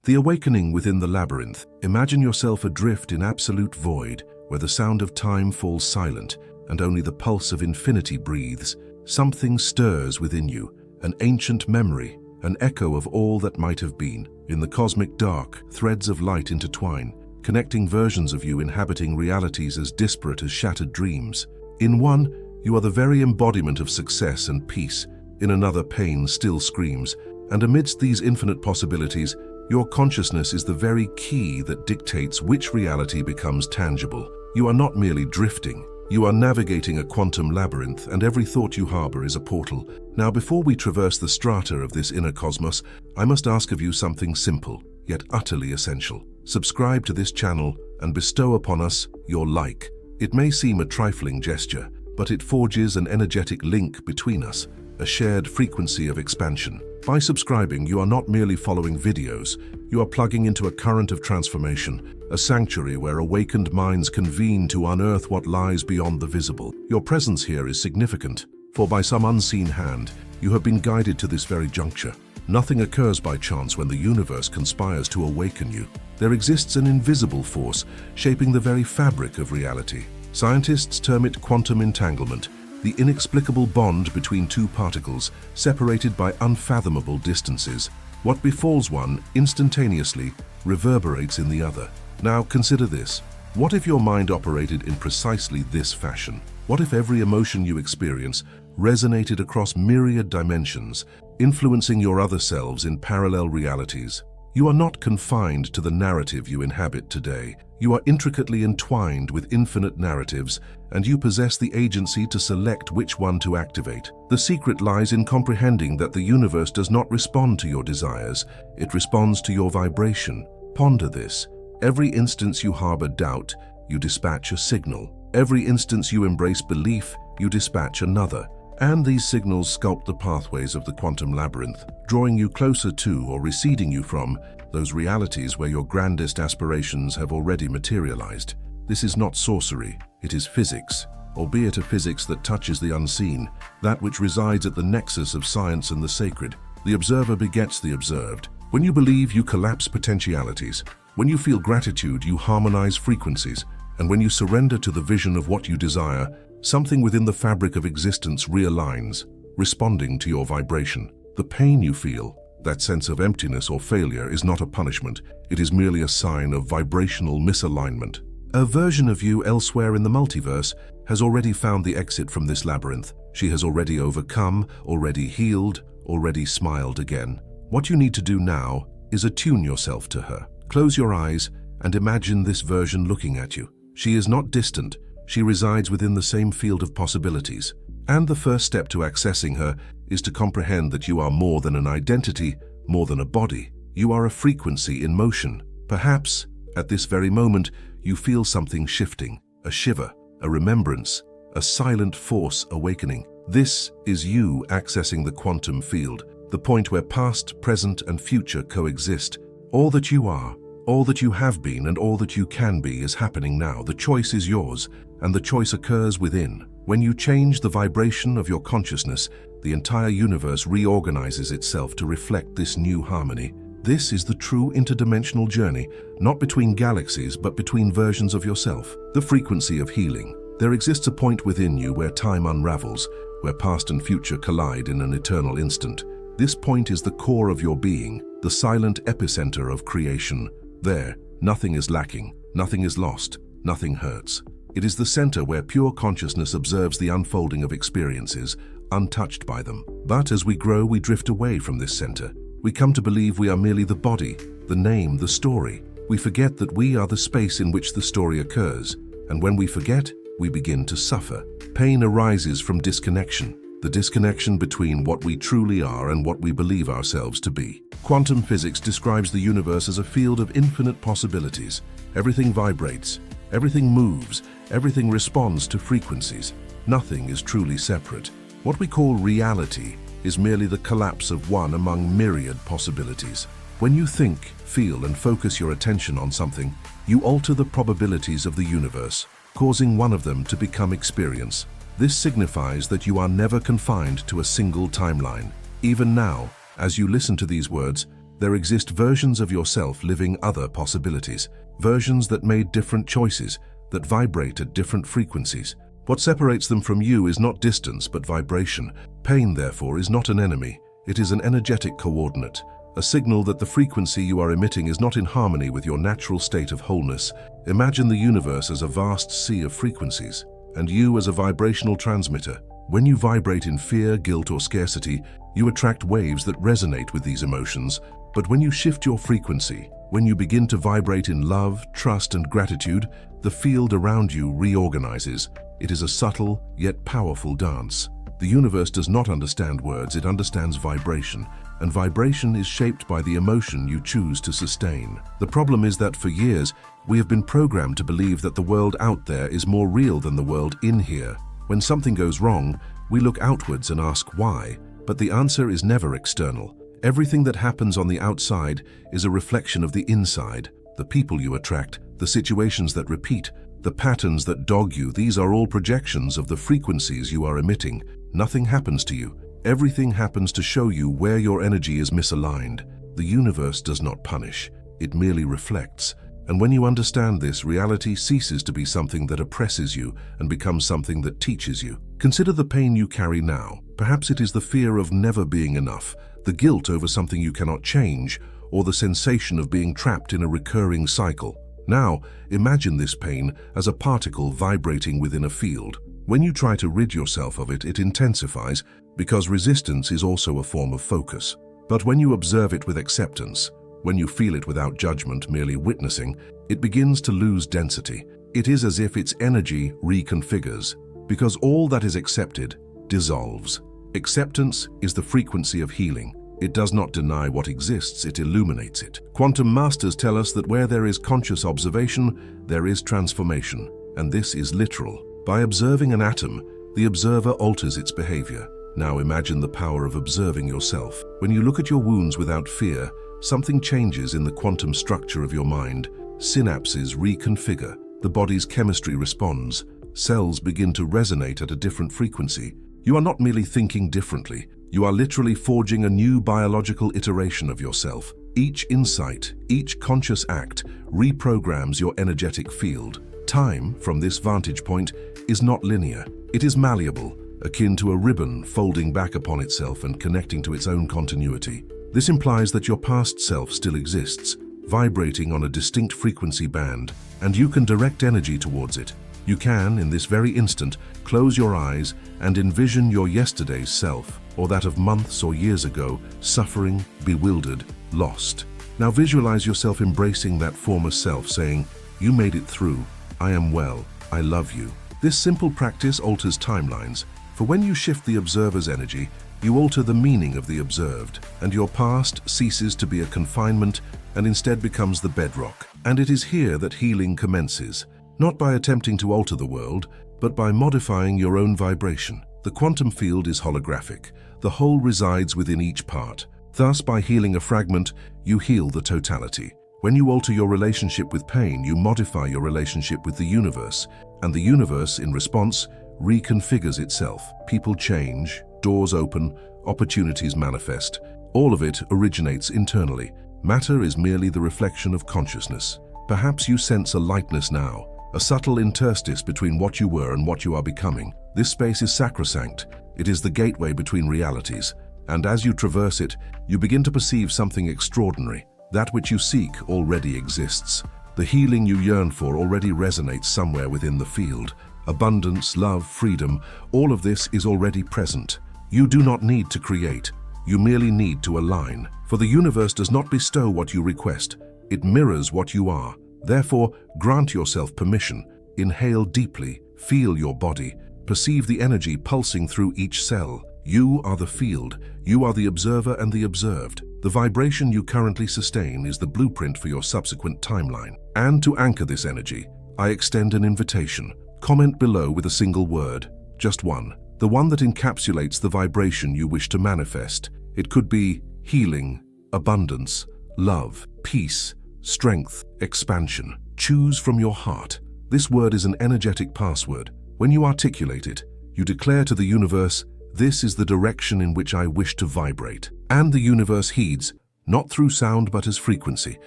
The awakening within the labyrinth. Imagine yourself adrift in absolute void, where the sound of time falls silent and only the pulse of infinity breathes. Something stirs within you, an ancient memory, an echo of all that might have been. In the cosmic dark, threads of light intertwine, connecting versions of you inhabiting realities as disparate as shattered dreams. In one, you are the very embodiment of success and peace. In another, pain still screams. And amidst these infinite possibilities, your consciousness is the very key that dictates which reality becomes tangible. You are not merely drifting. You are navigating a quantum labyrinth, and every thought you harbor is a portal. Now, before we traverse the strata of this inner cosmos, I must ask of you something simple, yet utterly essential. Subscribe to this channel and bestow upon us your like. It may seem a trifling gesture, but it forges an energetic link between us, a shared frequency of expansion. By subscribing, you are not merely following videos, you are plugging into a current of transformation, a sanctuary where awakened minds convene to unearth what lies beyond the visible. Your presence here is significant, for by some unseen hand, you have been guided to this very juncture. Nothing occurs by chance when the universe conspires to awaken you. There exists an invisible force shaping the very fabric of reality. Scientists term it quantum entanglement, the inexplicable bond between two particles separated by unfathomable distances. What befalls one instantaneously reverberates in the other. Now consider this. What if your mind operated in precisely this fashion? What if every emotion you experience resonated across myriad dimensions, influencing your other selves in parallel realities? You are not confined to the narrative you inhabit today. You are intricately entwined with infinite narratives, and you possess the agency to select which one to activate. The secret lies in comprehending that the universe does not respond to your desires, it responds to your vibration. Ponder this. Every instance you harbor doubt, you dispatch a signal. Every instance you embrace belief, you dispatch another. And these signals sculpt the pathways of the quantum labyrinth, drawing you closer to or receding you from those realities where your grandest aspirations have already materialized. This is not sorcery, it is physics, albeit a physics that touches the unseen, that which resides at the nexus of science and the sacred. The observer begets the observed. When you believe, you collapse potentialities. When you feel gratitude, you harmonize frequencies. And when you surrender to the vision of what you desire, something within the fabric of existence realigns, responding to your vibration. The pain you feel, that sense of emptiness or failure, is not a punishment. It is merely a sign of vibrational misalignment. A version of you elsewhere in the multiverse has already found the exit from this labyrinth. She has already overcome, already healed, already smiled again. What you need to do now is attune yourself to her. Close your eyes and imagine this version looking at you. She is not distant. She resides within the same field of possibilities. And the first step to accessing her is to comprehend that you are more than an identity, more than a body. You are a frequency in motion. Perhaps, at this very moment, you feel something shifting, a shiver, a remembrance, a silent force awakening. This is you accessing the quantum field, the point where past, present, and future coexist. All that you are, all that you have been, and all that you can be is happening now. The choice is yours, and the choice occurs within. When you change the vibration of your consciousness, the entire universe reorganizes itself to reflect this new harmony. This is the true interdimensional journey, not between galaxies, but between versions of yourself. The frequency of healing. There exists a point within you where time unravels, where past and future collide in an eternal instant. This point is the core of your being, the silent epicenter of creation. There, nothing is lacking, nothing is lost, nothing hurts. It is the center where pure consciousness observes the unfolding of experiences, untouched by them. But as we grow, we drift away from this center. We come to believe we are merely the body, the name, the story. We forget that we are the space in which the story occurs. And when we forget, we begin to suffer. Pain arises from disconnection, the disconnection between what we truly are and what we believe ourselves to be. Quantum physics describes the universe as a field of infinite possibilities. Everything vibrates, everything moves, everything responds to frequencies. Nothing is truly separate. What we call reality is merely the collapse of one among myriad possibilities. When you think, feel, and focus your attention on something, you alter the probabilities of the universe, causing one of them to become experience. This signifies that you are never confined to a single timeline. Even now, as you listen to these words, There exist versions of yourself living other possibilities, versions that made different choices, that vibrate at different frequencies. What separates them from you is not distance but vibration. Pain, therefore, is not an enemy. It is an energetic coordinate, a signal that the frequency you are emitting is not in harmony with your natural state of wholeness. Imagine the universe as a vast sea of frequencies, and you as a vibrational transmitter. When you vibrate in fear, guilt, or scarcity, you attract waves that resonate with these emotions. But when you shift your frequency, when you begin to vibrate in love, trust, and gratitude, the field around you reorganizes. It is a subtle yet powerful dance. The universe does not understand words, it understands vibration, and vibration is shaped by the emotion you choose to sustain. The problem is that for years, we have been programmed to believe that the world out there is more real than the world in here. When something goes wrong, we look outwards and ask why, but the answer is never external. Everything that happens on the outside is a reflection of the inside. The people you attract, the situations that repeat, the patterns that dog you, these are all projections of the frequencies you are emitting. Nothing happens to you. Everything happens to show you where your energy is misaligned. The universe does not punish. It merely reflects. And when you understand this, reality ceases to be something that oppresses you and becomes something that teaches you. Consider the pain you carry now. Perhaps it is the fear of never being enough, the guilt over something you cannot change, or the sensation of being trapped in a recurring cycle. Now, imagine this pain as a particle vibrating within a field. When you try to rid yourself of it, it intensifies, because resistance is also a form of focus. But when you observe it with acceptance, when you feel it without judgment, merely witnessing, it begins to lose density. It is as if its energy reconfigures, because all that is accepted dissolves. Acceptance is the frequency of healing. It does not deny what exists, it illuminates it. Quantum masters tell us that where there is conscious observation, there is transformation, and this is literal. By observing an atom, the observer alters its behavior. Now imagine the power of observing yourself. When you look at your wounds without fear, something changes in the quantum structure of your mind. Synapses reconfigure, the body's chemistry responds, cells begin to resonate at a different frequency. You are not merely thinking differently, you are literally forging a new biological iteration of yourself. Each insight, each conscious act reprograms your energetic field. Time, from this vantage point, is not linear. It is malleable, akin to a ribbon folding back upon itself and connecting to its own continuity. This implies that your past self still exists, vibrating on a distinct frequency band, and you can direct energy towards it. You can, in this very instant, close your eyes and envision your yesterday's self, or that of months or years ago, suffering, bewildered, lost. Now visualize yourself embracing that former self, saying, "You made it through. I am well. I love you." This simple practice alters timelines, for when you shift the observer's energy, you alter the meaning of the observed, and your past ceases to be a confinement and instead becomes the bedrock. And it is here that healing commences, not by attempting to alter the world, but by modifying your own vibration. The quantum field is holographic. The whole resides within each part. Thus, by healing a fragment, you heal the totality. When you alter your relationship with pain, you modify your relationship with the universe, and the universe, in response, reconfigures itself. People change, doors open, opportunities manifest. All of it originates internally. Matter is merely the reflection of consciousness. Perhaps you sense a lightness now, a subtle interstice between what you were and what you are becoming. This space is sacrosanct. It is the gateway between realities. And as you traverse it, you begin to perceive something extraordinary. That which you seek already exists. The healing you yearn for already resonates somewhere within the field. Abundance, love, freedom, all of this is already present. You do not need to create. You merely need to align. For the universe does not bestow what you request. It mirrors what you are. Therefore, grant yourself permission. Inhale deeply, feel your body, perceive the energy pulsing through each cell. You are the field, you are the observer and the observed. The vibration you currently sustain is the blueprint for your subsequent timeline. And to anchor this energy, I extend an invitation. Comment below with a single word, just one, the one that encapsulates the vibration you wish to manifest. It could be healing, abundance, love, peace, strength, expansion. Choose from your heart. This word is an energetic password. When you articulate it, you declare to the universe, "This is the direction in which I wish to vibrate." And the universe heeds, not through sound but as frequency.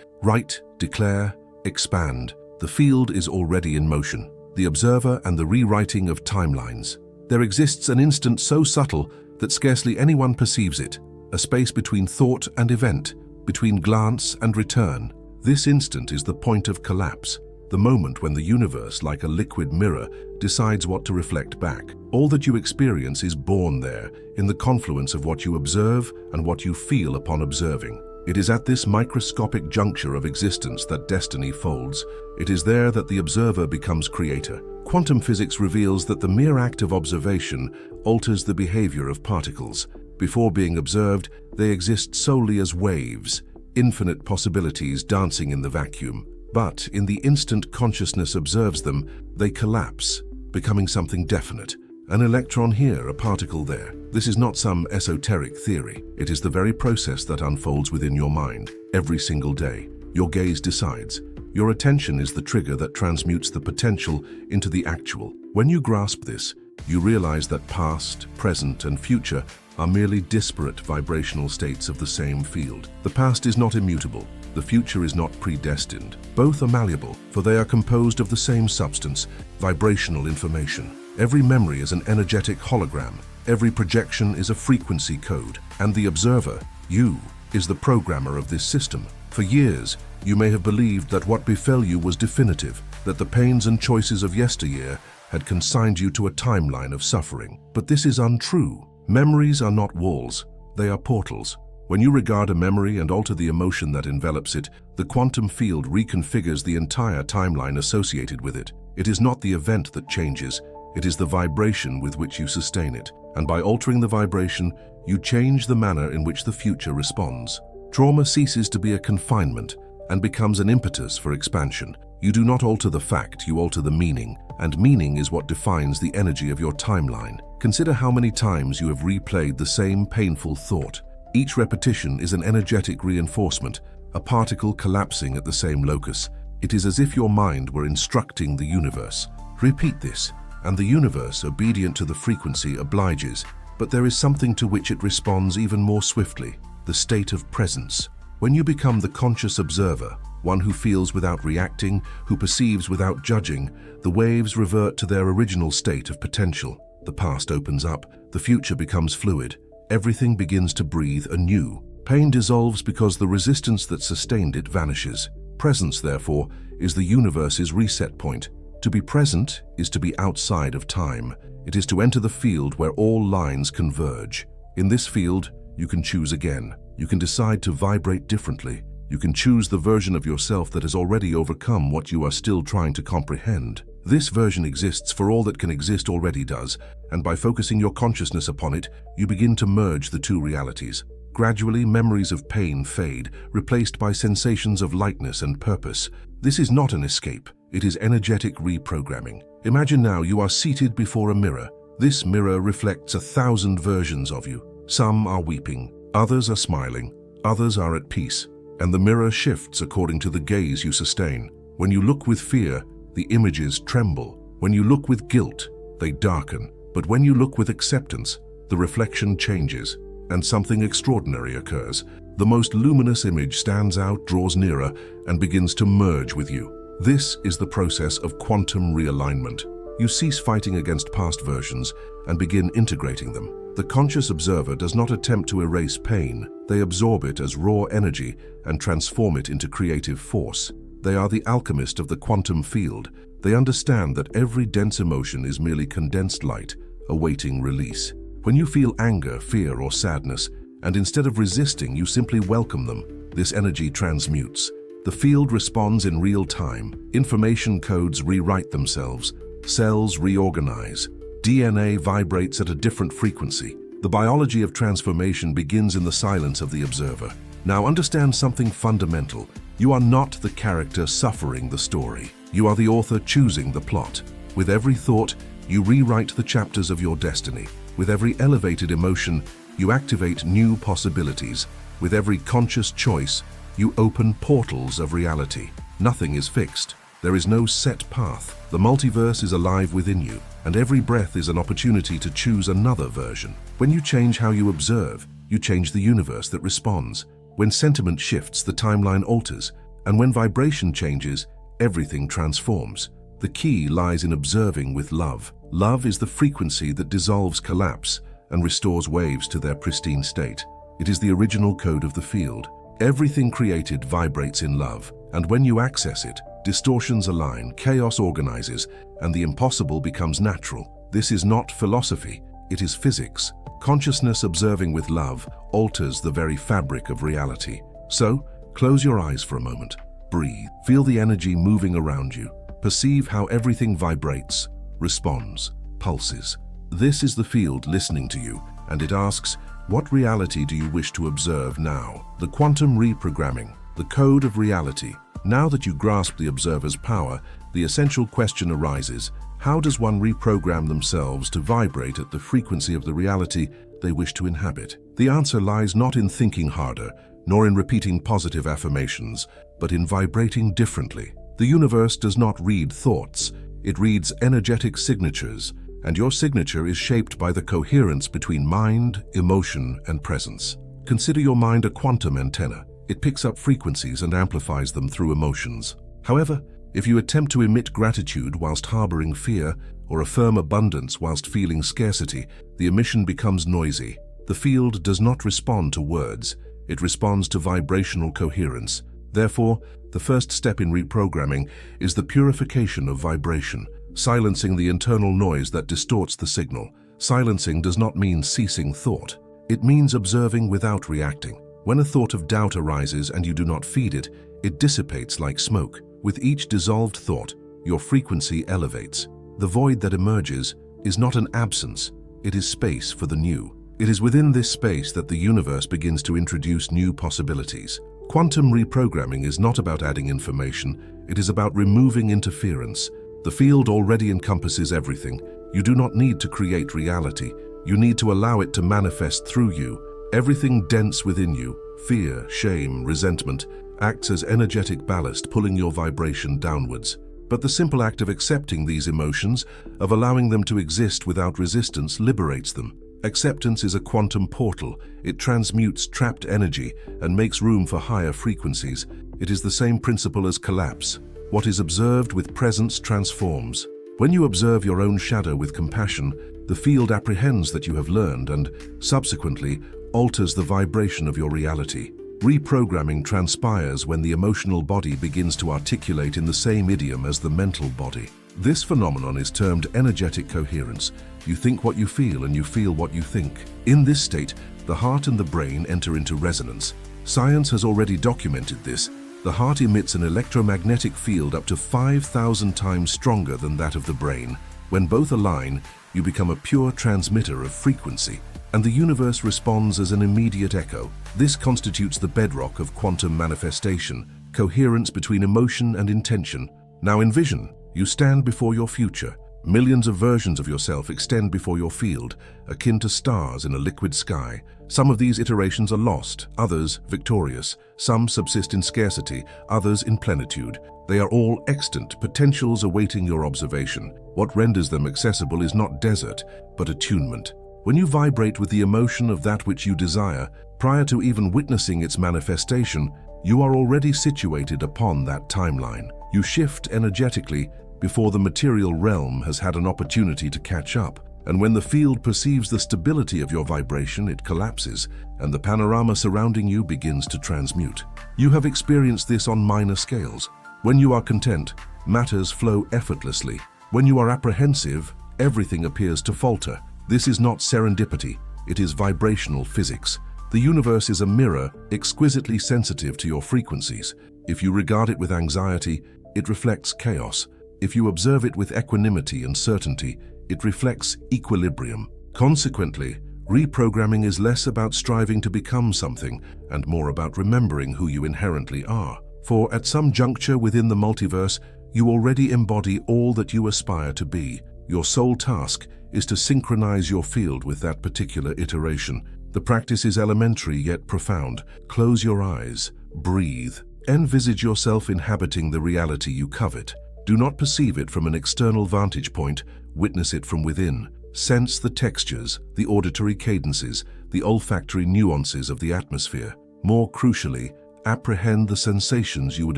Write, declare, expand. The field is already in motion. The observer and the rewriting of timelines. There exists an instant so subtle that scarcely anyone perceives it, a space between thought and event, between glance and return. This instant is the point of collapse, the moment when the universe, like a liquid mirror, decides what to reflect back. All that you experience is born there, in the confluence of what you observe and what you feel upon observing. It is at this microscopic juncture of existence that destiny folds. It is there that the observer becomes creator. Quantum physics reveals that the mere act of observation alters the behavior of particles. Before being observed, they exist solely as waves, infinite possibilities dancing in the vacuum. But in the instant consciousness observes them, they collapse, becoming something definite. An electron here, a particle there. This is not some esoteric theory. It is the very process that unfolds within your mind every single day. Your gaze decides. Your attention is the trigger that transmutes the potential into the actual. When you grasp this, you realize that past, present, and future are merely disparate vibrational states of the same field. The past is not immutable. The future is not predestined. Both are malleable, for they are composed of the same substance, vibrational information. Every memory is an energetic hologram. Every projection is a frequency code. And the observer, you, is the programmer of this system. For years, you may have believed that what befell you was definitive, that the pains and choices of yesteryear had consigned you to a timeline of suffering. But this is untrue. Memories are not walls, they are portals. When you regard a memory and alter the emotion that envelops it, the quantum field reconfigures the entire timeline associated with it. It is not the event that changes, it is the vibration with which you sustain it. And by altering the vibration, you change the manner in which the future responds. Trauma ceases to be a confinement and becomes an impetus for expansion. You do not alter the fact, you alter the meaning, and meaning is what defines the energy of your timeline. Consider how many times you have replayed the same painful thought. Each repetition is an energetic reinforcement, a particle collapsing at the same locus. It is as if your mind were instructing the universe. Repeat this, and the universe, obedient to the frequency, obliges. But there is something to which it responds even more swiftly, the state of presence. When you become the conscious observer, one who feels without reacting, who perceives without judging, the waves revert to their original state of potential. The past opens up, the future becomes fluid. Everything begins to breathe anew. Pain dissolves because the resistance that sustained it vanishes. Presence, therefore, is the universe's reset point. To be present is to be outside of time. It is to enter the field where all lines converge. In this field, you can choose again. You can decide to vibrate differently. You can choose the version of yourself that has already overcome what you are still trying to comprehend. This version exists for all that can exist already does, and by focusing your consciousness upon it, you begin to merge the two realities. Gradually, memories of pain fade, replaced by sensations of lightness and purpose. This is not an escape, it is energetic reprogramming. Imagine now you are seated before a mirror. This mirror reflects 1,000 versions of you. Some are weeping, others are smiling, others are at peace, and the mirror shifts according to the gaze you sustain. When you look with fear, the images tremble. When you look with guilt, they darken. But when you look with acceptance, the reflection changes, and something extraordinary occurs. The most luminous image stands out, draws nearer, and begins to merge with you. This is the process of quantum realignment. You cease fighting against past versions and begin integrating them. The conscious observer does not attempt to erase pain. They absorb it as raw energy and transform it into creative force. They are the alchemist of the quantum field. They understand that every dense emotion is merely condensed light, awaiting release. When you feel anger, fear, or sadness, and instead of resisting, you simply welcome them, this energy transmutes. The field responds in real time. Information codes rewrite themselves. Cells reorganize. DNA vibrates at a different frequency. The biology of transformation begins in the silence of the observer. Now understand something fundamental. You are not the character suffering the story. You are the author choosing the plot. With every thought, you rewrite the chapters of your destiny. With every elevated emotion, you activate new possibilities. With every conscious choice, you open portals of reality. Nothing is fixed. There is no set path. The multiverse is alive within you, and every breath is an opportunity to choose another version. When you change how you observe, you change the universe that responds. When sentiment shifts, the timeline alters, and when vibration changes, everything transforms. The key lies in observing with love. Love is the frequency that dissolves collapse and restores waves to their pristine state. It is the original code of the field. Everything created vibrates in love, and when you access it, distortions align, chaos organizes, and the impossible becomes natural. This is not philosophy, it is physics. Consciousness observing with love alters the very fabric of reality. So, close your eyes for a moment. Breathe. Feel the energy moving around you. Perceive how everything vibrates, responds, pulses. This is the field listening to you, and it asks, what reality do you wish to observe now? The quantum reprogramming, the code of reality. Now that you grasp the observer's power, the essential question arises, how does one reprogram themselves to vibrate at the frequency of the reality they wish to inhabit? The answer lies not in thinking harder, nor in repeating positive affirmations, but in vibrating differently. The universe does not read thoughts, it reads energetic signatures, and your signature is shaped by the coherence between mind, emotion, and presence. Consider your mind a quantum antenna. It picks up frequencies and amplifies them through emotions. However, if you attempt to emit gratitude whilst harboring fear, or affirm abundance whilst feeling scarcity, the emission becomes noisy. The field does not respond to words, it responds to vibrational coherence. Therefore, the first step in reprogramming is the purification of vibration, silencing the internal noise that distorts the signal. Silencing does not mean ceasing thought. It means observing without reacting. When a thought of doubt arises and you do not feed it, it dissipates like smoke. With each dissolved thought, your frequency elevates. The void that emerges is not an absence, it is space for the new. It is within this space that the universe begins to introduce new possibilities. Quantum reprogramming is not about adding information, it is about removing interference. The field already encompasses everything. You do not need to create reality, you need to allow it to manifest through you. Everything dense within you, fear, shame, resentment, acts as energetic ballast pulling your vibration downwards. But the simple act of accepting these emotions, of allowing them to exist without resistance, liberates them. Acceptance is a quantum portal. It transmutes trapped energy and makes room for higher frequencies. It is the same principle as collapse. What is observed with presence transforms. When you observe your own shadow with compassion, the field apprehends that you have learned and, subsequently, alters the vibration of your reality. Reprogramming transpires when the emotional body begins to articulate in the same idiom as the mental body. This phenomenon is termed energetic coherence. You think what you feel and you feel what you think. In this state, the heart and the brain enter into resonance. Science has already documented this. The heart emits an electromagnetic field up to 5,000 times stronger than that of the brain. When both align, you become a pure transmitter of frequency, and the universe responds as an immediate echo. This constitutes the bedrock of quantum manifestation, coherence between emotion and intention. Now envision, you stand before your future. Millions of versions of yourself extend before your field, akin to stars in a liquid sky. Some of these iterations are lost, others victorious. Some subsist in scarcity, others in plenitude. They are all extant, potentials awaiting your observation. What renders them accessible is not desert, but attunement. When you vibrate with the emotion of that which you desire, prior to even witnessing its manifestation, you are already situated upon that timeline. You shift energetically before the material realm has had an opportunity to catch up. And when the field perceives the stability of your vibration, it collapses, and the panorama surrounding you begins to transmute. You have experienced this on minor scales. When you are content, matters flow effortlessly. When you are apprehensive, everything appears to falter. This is not serendipity, it is vibrational physics. The universe is a mirror, exquisitely sensitive to your frequencies. If you regard it with anxiety, it reflects chaos. If you observe it with equanimity and certainty, it reflects equilibrium. Consequently, reprogramming is less about striving to become something and more about remembering who you inherently are. For at some juncture within the multiverse, you already embody all that you aspire to be. Your sole task is to synchronize your field with that particular iteration. The practice is elementary yet profound. Close your eyes, breathe, envisage yourself inhabiting the reality you covet. Do not perceive it from an external vantage point, witness it from within. Sense the textures, the auditory cadences, the olfactory nuances of the atmosphere. More crucially, apprehend the sensations you would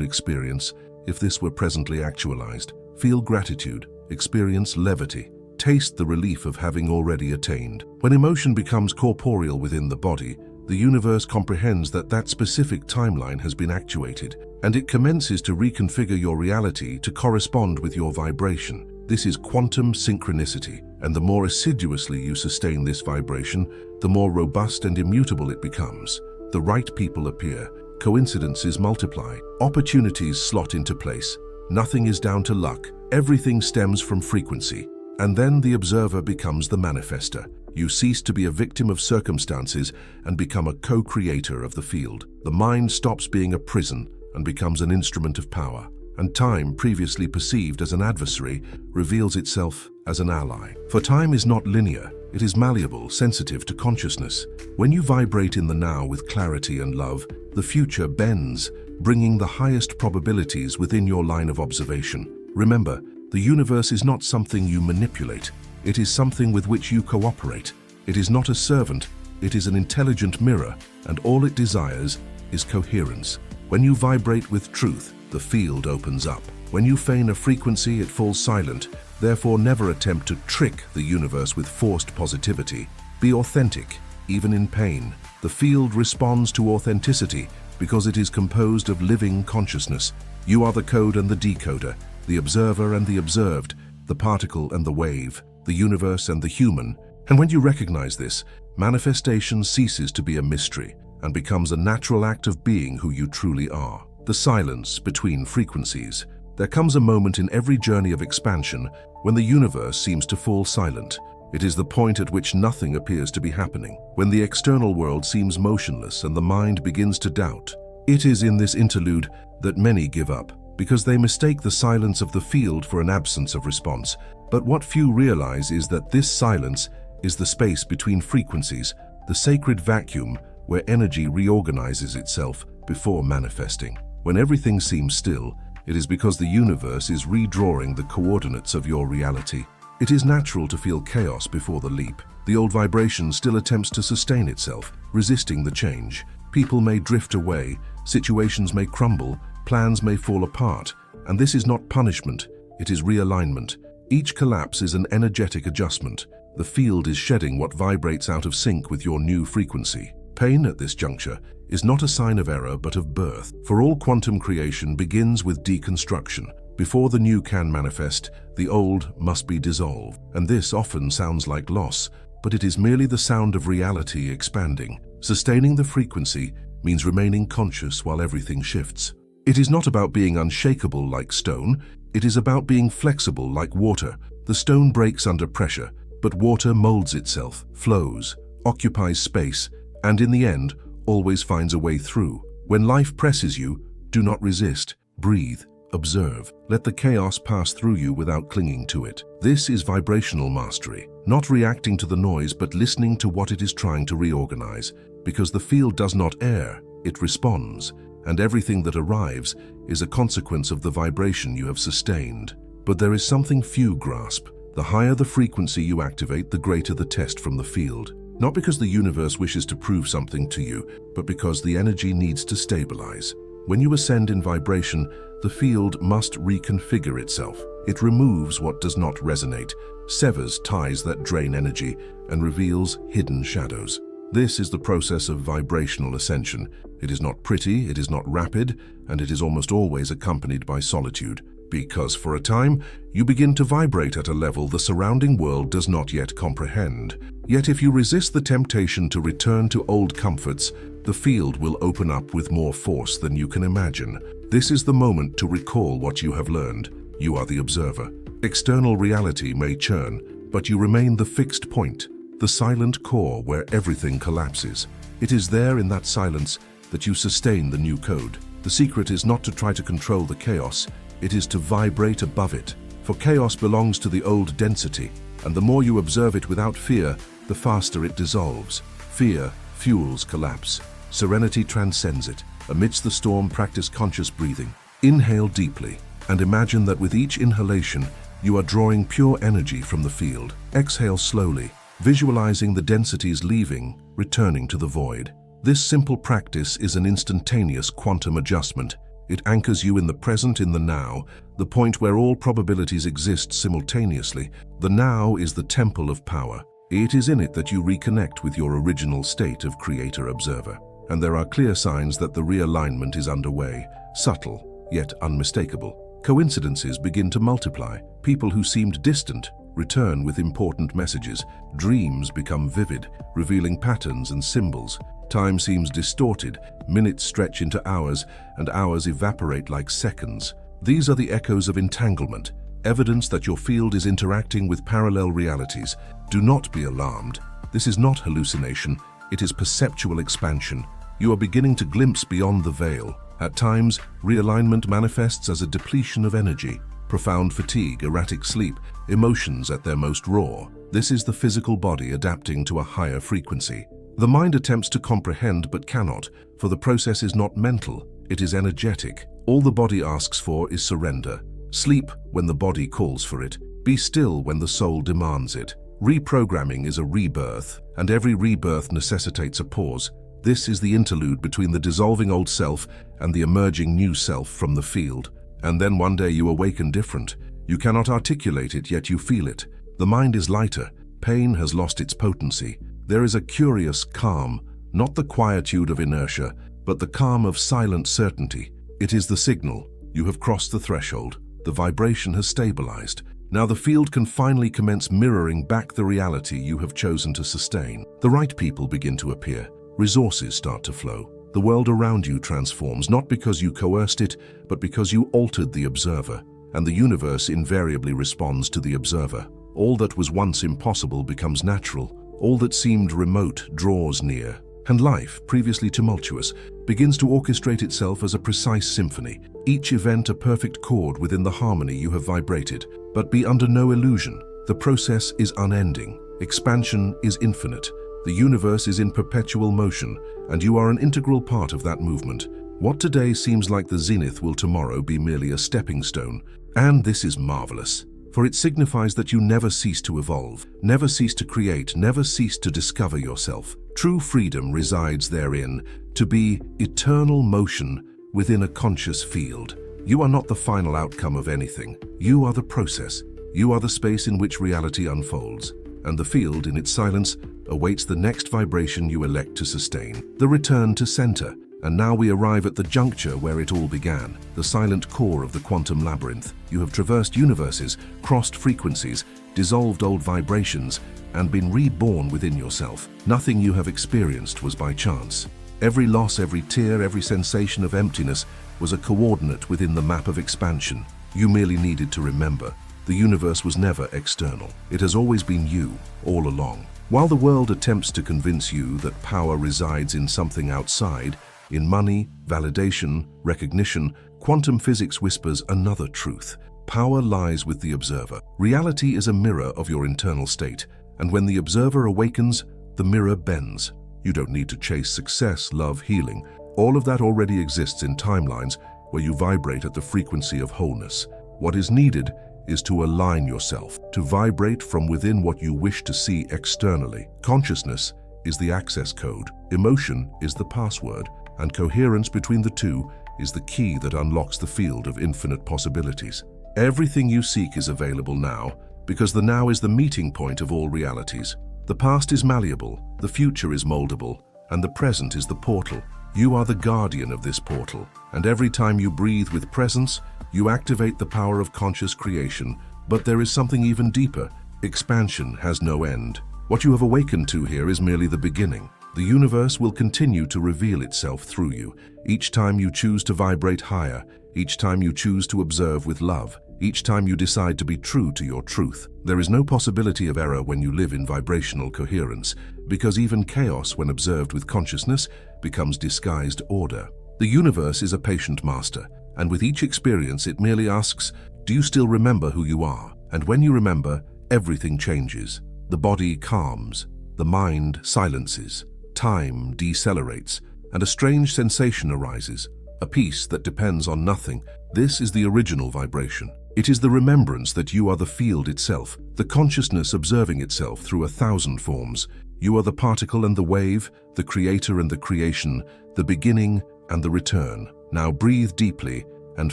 experience if this were presently actualized. Feel gratitude, experience levity, taste the relief of having already attained. When emotion becomes corporeal within the body, the universe comprehends that that specific timeline has been actuated, and it commences to reconfigure your reality to correspond with your vibration. This is quantum synchronicity, and the more assiduously you sustain this vibration, the more robust and immutable it becomes. The right people appear, coincidences multiply, opportunities slot into place. Nothing is down to luck, everything stems from frequency. And then the observer becomes the manifester. You cease to be a victim of circumstances and become a co-creator of the field. The mind stops being a prison and becomes an instrument of power. And time, previously perceived as an adversary, reveals itself as an ally. For time is not linear, it is malleable, sensitive to consciousness. When you vibrate in the now with clarity and love, the future bends, bringing the highest probabilities within your line of observation. Remember, the universe is not something you manipulate. It is something with which you cooperate. It is not a servant, it is an intelligent mirror, and all it desires is coherence. When you vibrate with truth, the field opens up. When you feign a frequency, it falls silent. Therefore, never attempt to trick the universe with forced positivity. Be authentic, even in pain. The field responds to authenticity because it is composed of living consciousness. You are the code and the decoder, the observer and the observed, the particle and the wave, the universe and the human. And when you recognize this, manifestation ceases to be a mystery and becomes a natural act of being who you truly are. The silence between frequencies. There comes a moment in every journey of expansion when the universe seems to fall silent. It is the point at which nothing appears to be happening, when the external world seems motionless and the mind begins to doubt. It is in this interlude that many give up, because they mistake the silence of the field for an absence of response. But what few realize is that this silence is the space between frequencies, the sacred vacuum where energy reorganizes itself before manifesting. When everything seems still, it is because the universe is redrawing the coordinates of your reality. It is natural to feel chaos before the leap. The old vibration still attempts to sustain itself, resisting the change. People may drift away, situations may crumble, plans may fall apart, and this is not punishment, it is realignment. Each collapse is an energetic adjustment. The field is shedding what vibrates out of sync with your new frequency. Pain at this juncture is not a sign of error but of birth. For all quantum creation begins with deconstruction. Before the new can manifest, the old must be dissolved. And this often sounds like loss, but it is merely the sound of reality expanding. Sustaining the frequency means remaining conscious while everything shifts. It is not about being unshakable like stone, it is about being flexible like water. The stone breaks under pressure, but water molds itself, flows, occupies space, and in the end, always finds a way through. When life presses you, do not resist. Breathe, observe. Let the chaos pass through you without clinging to it. This is vibrational mastery. Not reacting to the noise, but listening to what it is trying to reorganize. Because the field does not err, it responds. And everything that arrives is a consequence of the vibration you have sustained. But there is something few grasp. The higher the frequency you activate, the greater the test from the field. Not because the universe wishes to prove something to you, but because the energy needs to stabilize. When you ascend in vibration, the field must reconfigure itself. It removes what does not resonate, severs ties that drain energy, and reveals hidden shadows. This is the process of vibrational ascension. It is not pretty, it is not rapid, and it is almost always accompanied by solitude. Because for a time, you begin to vibrate at a level the surrounding world does not yet comprehend. Yet if you resist the temptation to return to old comforts, the field will open up with more force than you can imagine. This is the moment to recall what you have learned. You are the observer. External reality may churn, but you remain the fixed point, the silent core where everything collapses. It is there in that silence that you sustain the new code. The secret is not to try to control the chaos, it is to vibrate above it. For chaos belongs to the old density, and the more you observe it without fear, the faster it dissolves. Fear fuels collapse. Serenity transcends it. Amidst the storm, practice conscious breathing. Inhale deeply, and imagine that with each inhalation, you are drawing pure energy from the field. Exhale slowly, visualizing the densities leaving, returning to the void. This simple practice is an instantaneous quantum adjustment. It anchors you in the present, in the now, the point where all probabilities exist simultaneously. The now is the temple of power. It is in it that you reconnect with your original state of creator-observer. And there are clear signs that the realignment is underway, subtle, yet unmistakable. Coincidences begin to multiply. People who seemed distant return with important messages. Dreams become vivid, revealing patterns and symbols. Time seems distorted, minutes stretch into hours, and hours evaporate like seconds. These are the echoes of entanglement, evidence that your field is interacting with parallel realities. Do not be alarmed. This is not hallucination, it is perceptual expansion. You are beginning to glimpse beyond the veil. At times, realignment manifests as a depletion of energy, profound fatigue, erratic sleep, emotions at their most raw. This is the physical body adapting to a higher frequency. The mind attempts to comprehend but cannot, for the process is not mental, it is energetic. All the body asks for is surrender. Sleep when the body calls for it. Be still when the soul demands it. Reprogramming is a rebirth, and every rebirth necessitates a pause. This is the interlude between the dissolving old self and the emerging new self from the field. And then one day you awaken different. You cannot articulate it, yet you feel it. The mind is lighter. Pain has lost its potency. There is a curious calm, not the quietude of inertia, but the calm of silent certainty. It is the signal. You have crossed the threshold. The vibration has stabilized. Now the field can finally commence mirroring back the reality you have chosen to sustain. The right people begin to appear. Resources start to flow. The world around you transforms, not because you coerced it, but because you altered the observer. And the universe invariably responds to the observer. All that was once impossible becomes natural. All that seemed remote draws near. And life, previously tumultuous, begins to orchestrate itself as a precise symphony, each event a perfect chord within the harmony you have vibrated. But be under no illusion. The process is unending. Expansion is infinite. The universe is in perpetual motion, and you are an integral part of that movement. What today seems like the zenith will tomorrow be merely a stepping stone. And this is marvelous, for it signifies that you never cease to evolve, never cease to create, never cease to discover yourself. True freedom resides therein, to be eternal motion within a conscious field. You are not the final outcome of anything. You are the process. You are the space in which reality unfolds, and the field, in its silence, awaits the next vibration you elect to sustain. The return to center. And now we arrive at the juncture where it all began, the silent core of the quantum labyrinth. You have traversed universes, crossed frequencies, dissolved old vibrations, and been reborn within yourself. Nothing you have experienced was by chance. Every loss, every tear, every sensation of emptiness was a coordinate within the map of expansion. You merely needed to remember. The universe was never external. It has always been you, all along. While the world attempts to convince you that power resides in something outside, in money, validation, recognition, quantum physics whispers another truth. Power lies with the observer. Reality is a mirror of your internal state, and when the observer awakens, the mirror bends. You don't need to chase success, love, healing. All of that already exists in timelines where you vibrate at the frequency of wholeness. What is needed is to align yourself, to vibrate from within what you wish to see externally. Consciousness is the access code, emotion is the password, and coherence between the two is the key that unlocks the field of infinite possibilities. Everything you seek is available now, because the now is the meeting point of all realities. The past is malleable, the future is moldable, and the present is the portal. You are the guardian of this portal, and every time you breathe with presence, you activate the power of conscious creation. But there is something even deeper. Expansion has no end. What you have awakened to here is merely the beginning. The universe will continue to reveal itself through you, each time you choose to vibrate higher, each time you choose to observe with love, each time you decide to be true to your truth. There is no possibility of error when you live in vibrational coherence, because even chaos, when observed with consciousness, becomes disguised order. The universe is a patient master, and with each experience it merely asks, do you still remember who you are? And when you remember, everything changes. The body calms, the mind silences. Time decelerates, and a strange sensation arises, a peace that depends on nothing. This is the original vibration. It is the remembrance that you are the field itself, the consciousness observing itself through 1,000 forms. You are the particle and the wave, the creator and the creation, the beginning and the return. Now breathe deeply and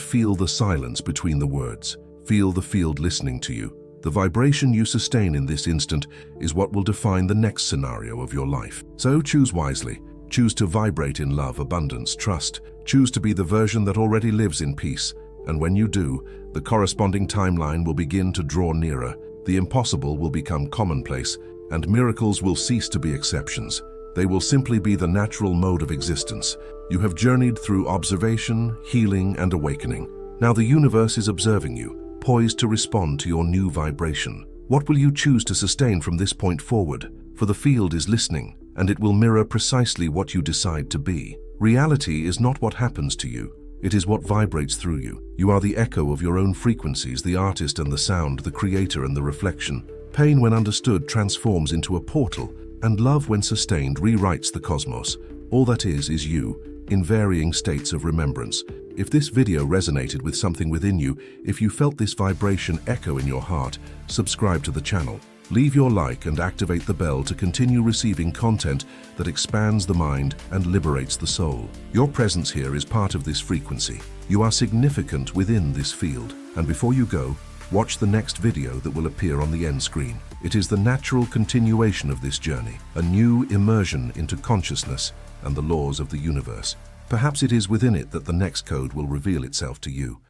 feel the silence between the words. Feel the field listening to you. The vibration you sustain in this instant is what will define the next scenario of your life. So choose wisely. Choose to vibrate in love, abundance, trust. Choose to be the version that already lives in peace. And when you do, the corresponding timeline will begin to draw nearer. The impossible will become commonplace, and miracles will cease to be exceptions. They will simply be the natural mode of existence. You have journeyed through observation, healing, and awakening. Now the universe is observing you, poised to respond to your new vibration. What will you choose to sustain from this point forward? For the field is listening, and it will mirror precisely what you decide to be. Reality is not what happens to you. It is what vibrates through you. You are the echo of your own frequencies, the artist and the sound, the creator and the reflection. Pain, when understood, transforms into a portal, and love, when sustained, rewrites the cosmos. All that is you, in varying states of remembrance. If this video resonated with something within you, if you felt this vibration echo in your heart, subscribe to the channel. Leave your like and activate the bell to continue receiving content that expands the mind and liberates the soul. Your presence here is part of this frequency. You are significant within this field. And before you go, watch the next video that will appear on the end screen. It is the natural continuation of this journey, a new immersion into consciousness and the laws of the universe. Perhaps it is within it that the next code will reveal itself to you.